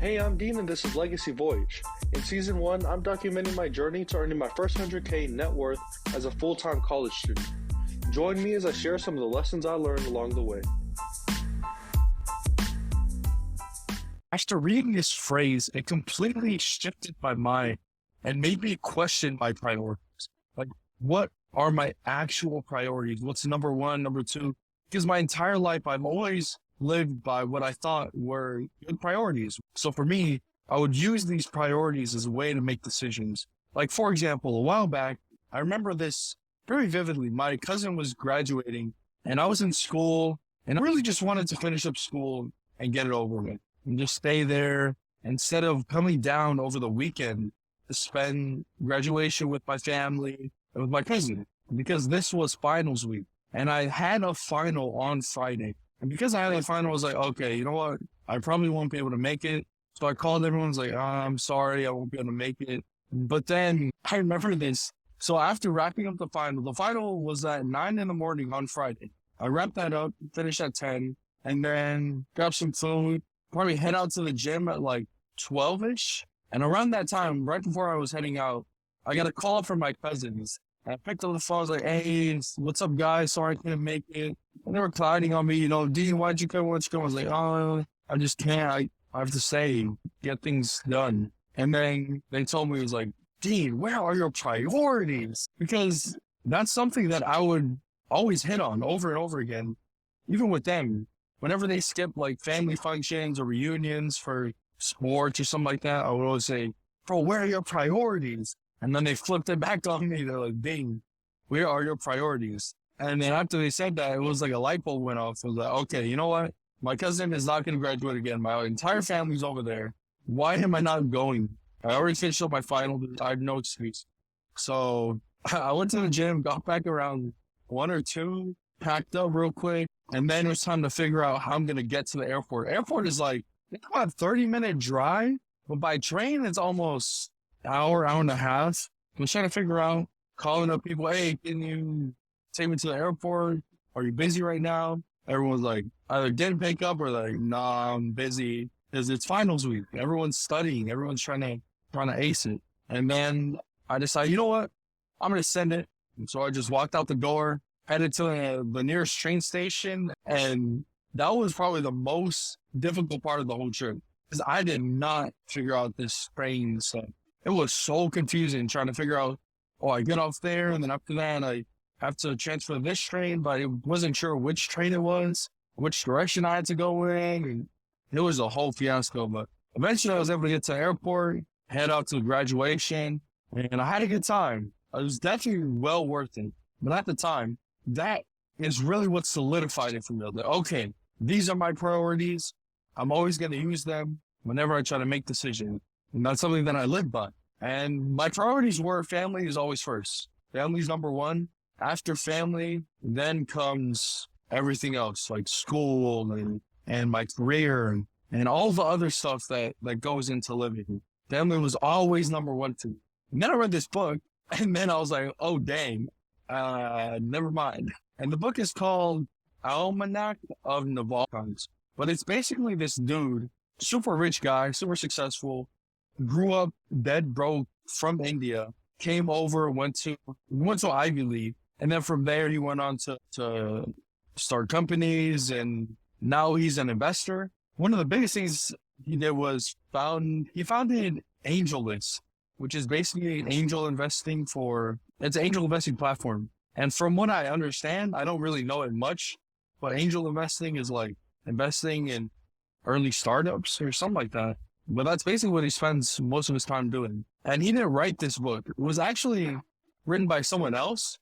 Hey, I'm Dean and this is Legacy Voyage. In Season 1, I'm documenting my journey to earning my first 100K net worth as a full-time college student. Join me as I share some of the lessons I learned along the way. After reading this phrase, it completely shifted my mind and made me question my priorities. Like, what are my actual priorities? What's number one, number two? Because my entire life, I've always lived by what I thought were good priorities. So for me, I would use these priorities as a way to make decisions. Like, for example, a while back, I remember this very vividly. My cousin was graduating and I was in school and I really just wanted to finish up school and get it over with and just stay there instead of coming down over the weekend to spend graduation with my family and with my cousin, because this was finals week and I had a final on Friday. And because I had a final, I was like, okay, you know what? I probably won't be able to make it. So I called everyone, was like, I'm sorry, I won't be able to make it. But then I remember this. So after wrapping up the final was at 9 in the morning on Friday. I wrapped that up, finished at 10, and then grab some food, probably head out to the gym at like 12-ish. And around that time, right before I was heading out, I got a call from my cousins. I picked up the phone, I was like, hey, what's up, guys? Sorry I couldn't make it. And they were clouding on me, Dean, why'd you come? Why'd you come? I was like, oh, I just can't. I have to say, get things done. And then they told me, it was like, Dean, where are your priorities? Because that's something that I would always hit on over and over again, even with them. Whenever they skip like family functions or reunions for sports or something like that, I would always say, bro, where are your priorities? And then they flipped it back on me. They're like, Dean, where are your priorities? And then after they said that, it was like a light bulb went off. I was like, okay, you know what? My cousin is not going to graduate again. My entire family's over there. Why am I not going? I already finished up my final. I have no excuse. So I went to the gym, got back around 1 or 2, packed up real quick. And then it was time to figure out how I'm going to get to the airport. Airport is like, it's about a 30-minute drive. But by train, it's almost hour and a half. I was trying to figure out, calling up people, hey, can you take me to the airport? Are you busy right now? Everyone's like, either didn't pick up or like, nah, I'm busy. Because it's finals week. Everyone's studying. Everyone's trying to ace it. And then I decided, you know what? I'm going to send it. And so I just walked out the door, headed to the nearest train station. And that was probably the most difficult part of the whole trip. Because I did not figure out this train stuff. It was so confusing trying to figure out, I get off there, and then after that, I have to transfer this train, but I wasn't sure which train it was, which direction I had to go in, and it was a whole fiasco. But eventually, I was able to get to the airport, head out to graduation, and I had a good time. It was definitely well worth it. But at the time, that is really what solidified it for me. Like, okay, these are my priorities. I'm always going to use them whenever I try to make decisions. And that's something that I live by. And my priorities were family is always first. Family's number one. After family, then comes everything else, like school and my career and all the other stuff that goes into living. Family was always number one too. And then I read this book, and then I was like, oh, dang, never mind. And the book is called Almanac of Naval Ravitkant. But it's basically this dude, super rich guy, super successful, grew up dead broke from India, came over, went to Ivy League, and then from there he went on to start companies, and now he's an investor. One of the biggest things he did was he founded AngelList, which is basically an angel investing it's an angel investing platform. And from what I understand, I don't really know it much, but angel investing is like investing in early startups or something like that. But that's basically what he spends most of his time doing. And he didn't write this book. It was actually written by someone else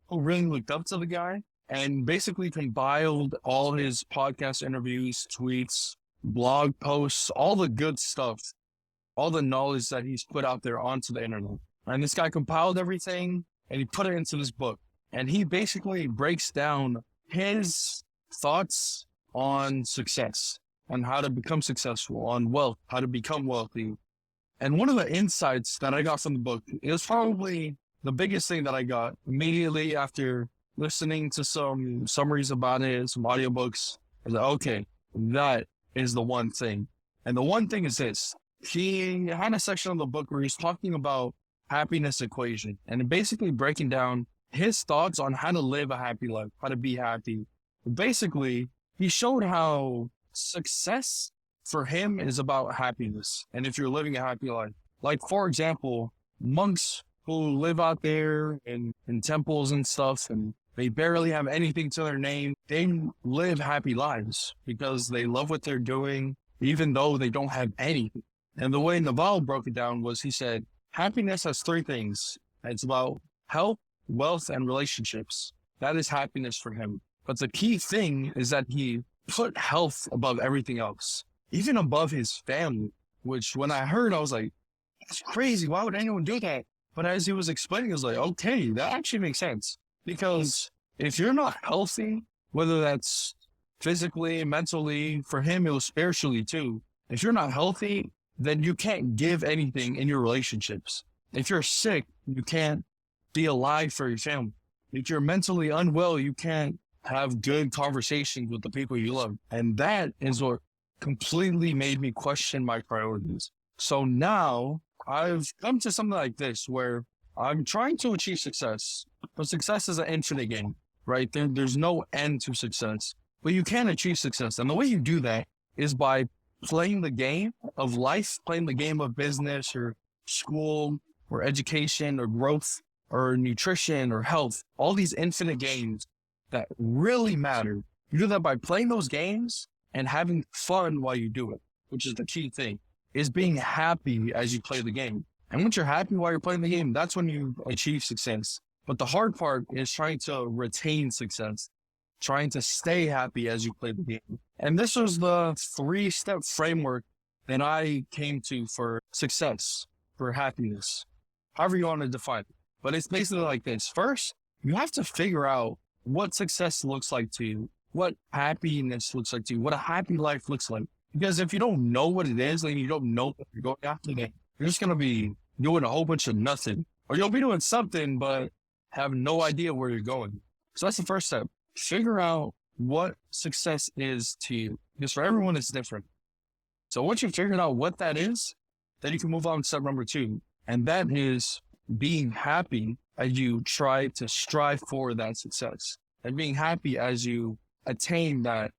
who really looked up to the guy and basically compiled all his podcast interviews, tweets, blog posts, all the good stuff, all the knowledge that he's put out there onto the internet. And this guy compiled everything and he put it into this book. And he basically breaks down his thoughts on success, on how to become successful, on wealth, how to become wealthy. And one of the insights that I got from the book, it was probably the biggest thing that I got immediately after listening to some summaries about it, some audiobooks. I was like, okay, that is the one thing. And the one thing is this, he had a section of the book where he's talking about happiness equation and basically breaking down his thoughts on how to live a happy life, how to be happy. Basically, he showed how success for him is about happiness. And if you're living a happy life, like for example, monks who live out there in temples and stuff, and they barely have anything to their name, they live happy lives because they love what they're doing, even though they don't have anything. And the way Naval broke it down was he said, happiness has three things. It's about health, wealth, and relationships. That is happiness for him. But the key thing is that he put health above everything else, even above his family, which when I heard, I was like, that's crazy. Why would anyone do that? But as he was explaining, I was like, okay, that actually makes sense. Because if you're not healthy, whether that's physically, mentally, for him, it was spiritually too. If you're not healthy, then you can't give anything in your relationships. If you're sick, you can't be alive for your family. If you're mentally unwell, you can't have good conversations with the people you love. And that is what completely made me question my priorities. So now I've come to something like this where I'm trying to achieve success, but success is an infinite game, right? There's no end to success, but you can achieve success. And the way you do that is by playing the game of life, playing the game of business or school or education or growth or nutrition or health, all these infinite games that really matter. You do that by playing those games and having fun while you do it, which is the key thing, is being happy as you play the game. And once you're happy while you're playing the game, that's when you achieve success. But the hard part is trying to retain success, trying to stay happy as you play the game. And this was the 3-step framework that I came to for success, for happiness, however you want to define it. But it's basically like this. First, you have to figure out what success looks like to you, what happiness looks like to you, what a happy life looks like. Because if you don't know what it is, and you don't know what you're going after, then you're just going to be doing a whole bunch of nothing. Or you'll be doing something, but have no idea where you're going. So that's the first step. Figure out what success is to you. Because for everyone, it's different. So once you've figured out what that is, then you can move on to step number 2. And that is being happy as you try to strive for that success. And being happy as you attain that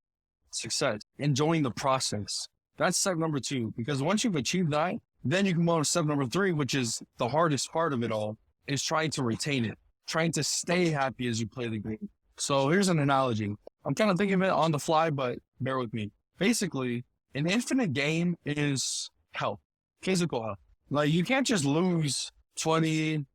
success, enjoying the process. That's step number 2, because once you've achieved that, then you can move on to step number 3, which is the hardest part of it all, is trying to retain it, trying to stay happy as you play the game. So here's an analogy. I'm kind of thinking of it on the fly, but bear with me. Basically, an infinite game is health, physical health. Like you can't just lose 20,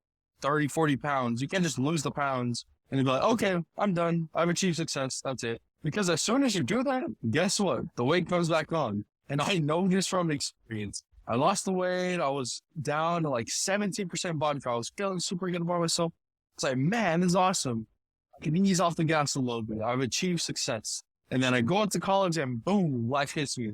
30, 40 pounds. You can't just lose the pounds and be like, okay, I'm done. I've achieved success. That's it. Because as soon as you do that, guess what? The weight comes back on. And I know this from experience. I lost the weight. I was down to like 17% body fat. I was feeling super good about myself. It's like, man, this is awesome. I can ease off the gas a little bit. I've achieved success. And then I go into college and boom, life hits me.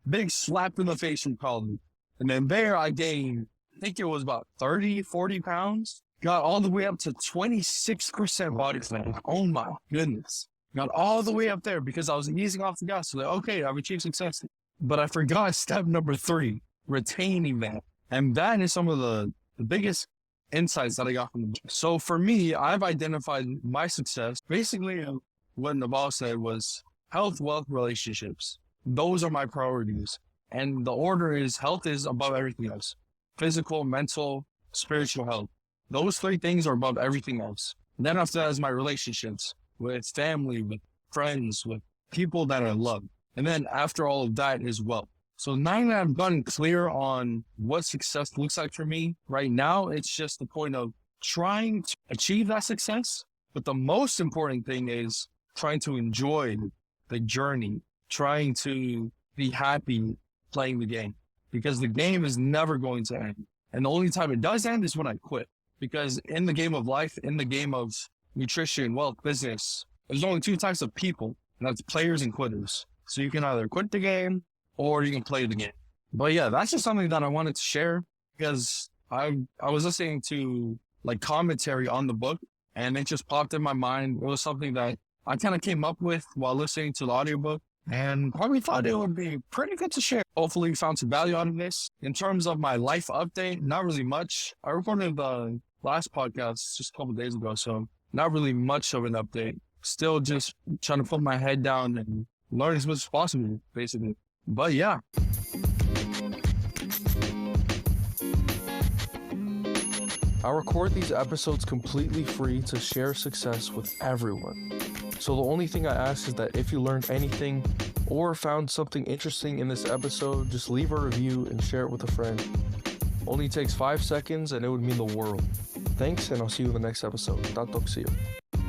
Big slap in the face from college. And then there I gained, I think it was about 30, 40 pounds. Got all the way up to 26% body fat. Oh my goodness. Got all the way up there because I was easing off the gas. So like, okay, I've achieved success. But I forgot step number 3, retaining that. And that is some of the biggest insights that I got from the book. So for me, I've identified my success. Basically, what Naval said was health, wealth, relationships. Those are my priorities. And the order is health is above everything else. Physical, mental, spiritual health. Those 3 things are above everything else. And then after that is my relationships with family, with friends, with people that I love. And then after all of that is wealth. So now that I've gotten clear on what success looks like for me, right now, it's just the point of trying to achieve that success. But the most important thing is trying to enjoy the journey, trying to be happy playing the game, because the game is never going to end. And the only time it does end is when I quit. Because in the game of life, in the game of nutrition, wealth, business, there's only 2 types of people, and that's players and quitters. So you can either quit the game or you can play the game. But yeah, that's just something that I wanted to share because I was listening to like commentary on the book and it just popped in my mind. It was something that I kind of came up with while listening to the audiobook. and probably thought it would be pretty good to share. Hopefully you found some value out of this. In terms of my life update, not really much. I recorded the last podcast just a couple days ago, so not really much of an update. Still just trying to put my head down and learn as much as possible, basically. But yeah. I record these episodes completely free to share success with everyone. So the only thing I ask is that if you learned anything or found something interesting in this episode, just leave a review and share it with a friend. Only takes 5 seconds and it would mean the world. Thanks, and I'll see you in the next episode. Tatok, see you.